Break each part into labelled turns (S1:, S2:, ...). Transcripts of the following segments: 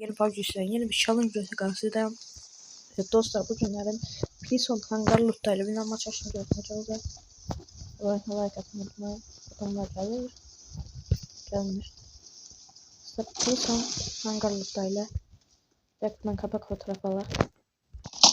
S1: Yeni PUBG yeni bir challenge karşıdayım. Dostlar bugünlerin Prison Hangar loot'tayla bir maç açınca yapacağız. Oyuna like atmayı unutmayın. Adamlar gelir. Gelmiş. İşte Prison Hangar loot'tayla yakından kapak fotoğrafı alır.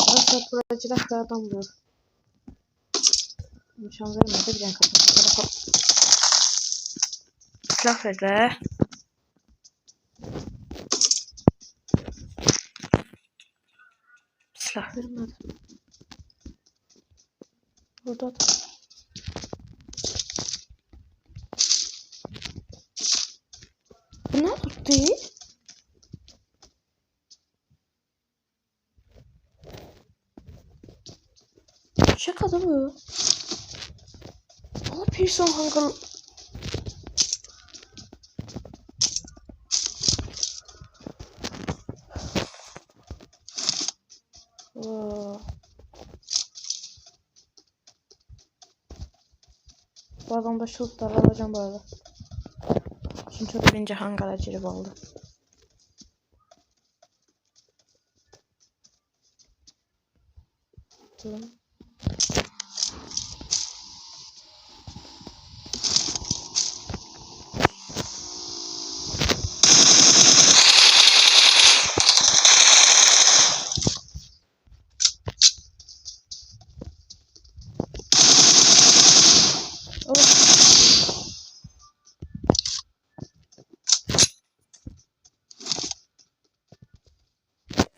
S1: Arkadaşlar buracıda bir adam vurur. Nişan vermedi bir kapak fotoğrafı. Silah verdi. Silah vermedi. Burada da. Bu ne tuttu? Şaka bu. Aa, Prison Hangar. Bu adamda şutlar alacağım bu arada. Çünkü birinci hangara girip aldı. Tamam.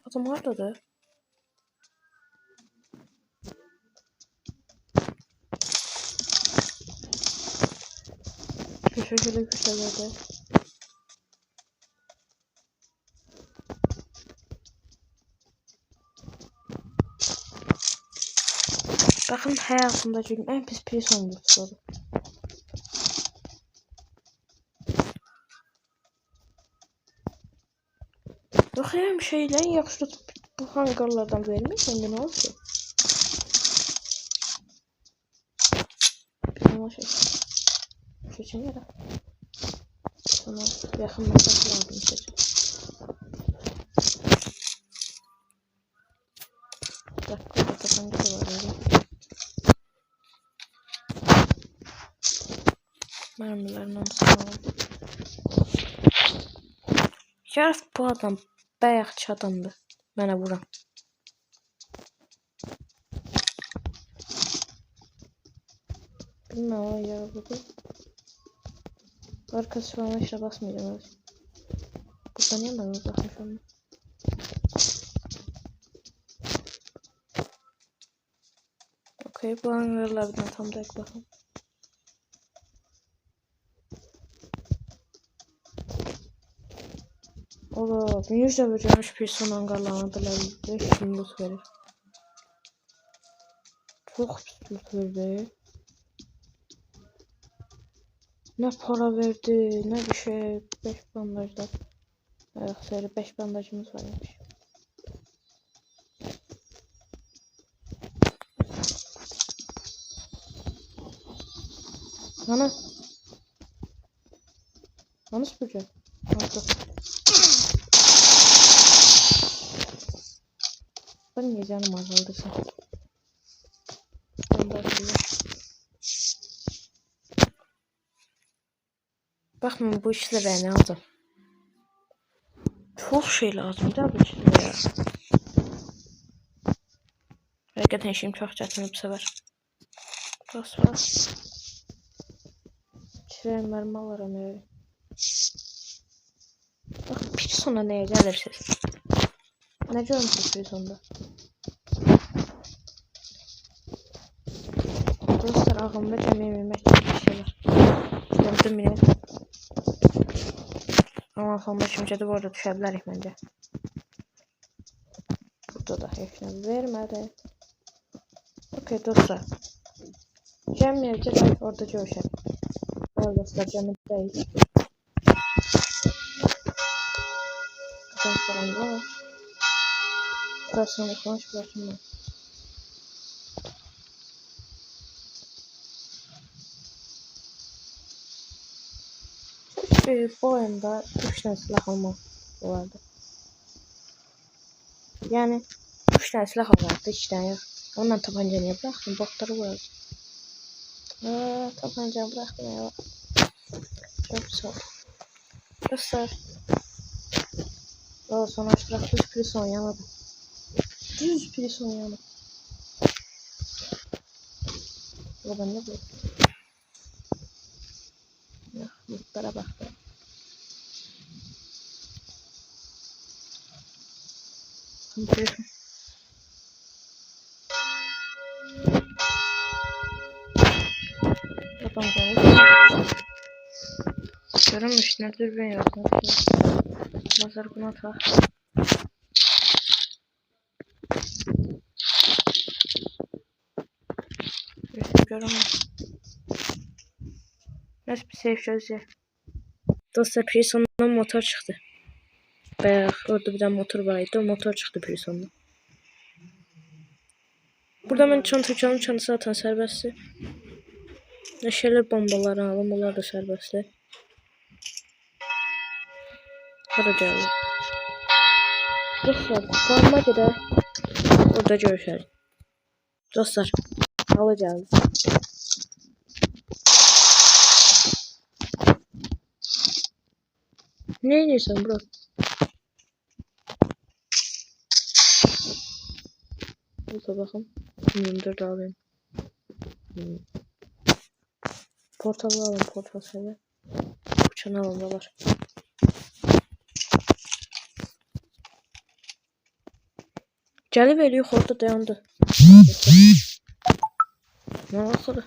S1: Adam oradadır. Şöyle güçlerde. Bakın hayatımda çünkü en pis prison lootu. Yok ya bir şeyler yaxşı bu hangarlardan vermiş şimdi ne olsun? Ama seçim yere. Tamam yakın mesafe lazım seçim. Dakika ortadan gidiyor öyle. Mermilerin anısını. Yarıs bu adam bayaqçı adamdır. Mənə vuran. Bilmem o ya bu. Arkası falan işe basmayacağım öyle. Burada niye ben uzakmış onu? Okey bu hangarlardan tam da bakalım. Ola 100 vermiş prison hangarlarına 5 loot verir. Çok loot verdi. Ne para verdi ne bir şey. 5 bandajlar. Evet seri 5 bandajımız varmış. Ana. Ana süpürge. Aldı. Ben niye canım azaldı sen? Bakma bu işlere ne aldım. Çok şey lazım da bu işlere ya. Hakikaten şimdi çok çətinib bu sefer. Bas bas. Çiğ mermi alıram ya. Bak bir sonra neye gelirsiniz? Ne görmüşsünüz bir sonda? Dostlar ağımda cəmiyyəmək bir şey var. Gördüm yine. Ama sonunda şimdi de bu arada düşebilirik bence. Burada da heç nə vermədi. Okey dostlar. Cəmiyyətcə orada görüşelim. Evet dostlar cəmiyyət değil. Dostlarım var. Burasını konuş burasını. Bu oyunda 3 tane silah almak vardı. Yani 3 tane silah vardı, 2 tane yok. Ama ben tabancayı niye bıraktım? Botları bıraktım. Tabancayı bıraktım ya. Çok sağ ol. Göster. Sonuçta düz pris oynayamadım. Düz pris oynayamadım. O ben ne bu? Ya, mutlara bak be. Görünmüş nedir ben yaptım. Mazar buna tak. Görünmüş. Neyse bir safe çözüyor. Dostlar Prison'dan motor çıktı. Bayağı orada bir tane motor vardı. O motor çıktı Prison'dan. Burada ben çanta zaten serbestti. Neşeli bombaları alım. Onlar da serbestti. Hadi geldi. Dostlar forma göre orada görüşelim. Dostlar halı geldi. Ne diyorsun bro? Burada bakın. 24 alayım. Portalı alalım, portal seviye. Uçanı alalım da var. Gəlib veriyor, orada dayandı. Ne oldu?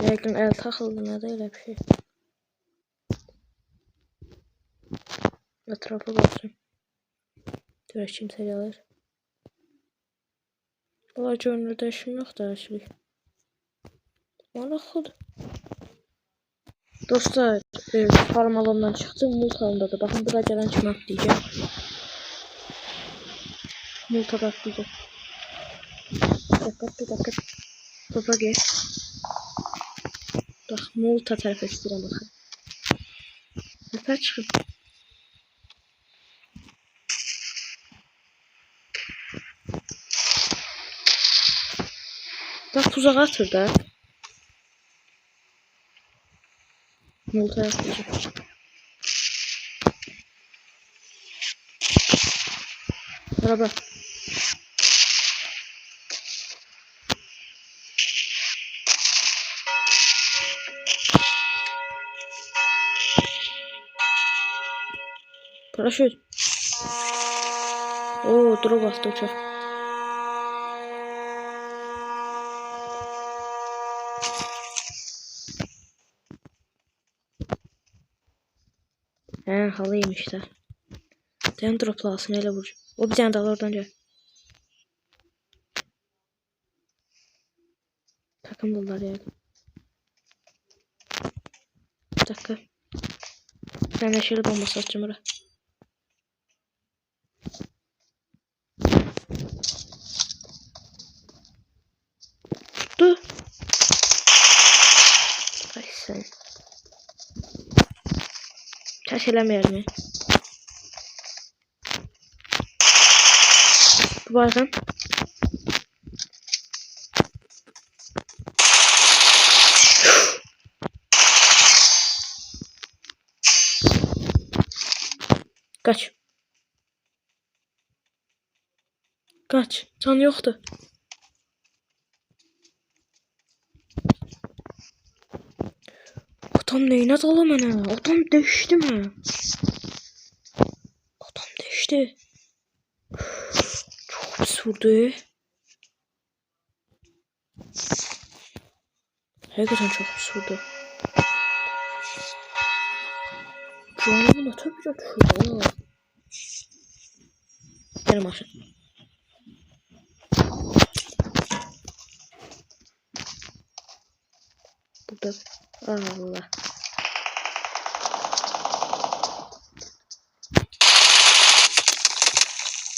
S1: Yəqin el taxıldı, nə də elə bir şey. Ətrafa baxsın. Görək kimsə gəlir. Valla görünür dəyişim yoxdur həşlik. Maraqlıdır. Dostlar, farm alandan çıxdım, mult alandadır. Baxın, bura gələn kimi atlayacaq. Multa atlayacaq. Dəqqət. Topa gel. Bax, multa tərəfə istəyirəm baxın. Nəfər çıxıb. Bax, tuzaq atır da. Multa atlayacaq. Bura bax. Paraşüt. Oo, drop attı uçak. Halıymış da. Dayan droplasın elə vur. O bir tane dal oradan gel. Takımdılar ya. Bir dakika. Ben neşeli bomba satacağım oraya. Dur. Ay sen. Taş eləməyər mi? Bu bazen. Kaç. Kaç. Can yoktu. Adam neyine dala mənə? Adam döşdü mü? Adam döşdü. Çok pis vurdu. Hakikaten çok pis vurdu. Canımın atı bir düşürdü. Benim aşağı. Burada. Allah.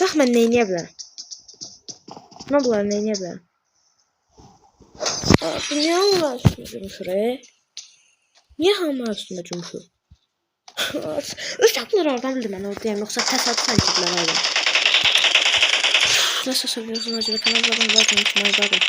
S1: Bak ben neyine bilərəm. Ne bunlar neyine bilərəm. Niye hamılar üstünde cumuşur? Niye hamılar üstünde cumuşur? Uşaqlar oradan bildim mən orada deyəm, yoxsa təsadüfən ki, bilərəm. Nasıl seviyorsun acaba? Kanallardan zaten unutmayın.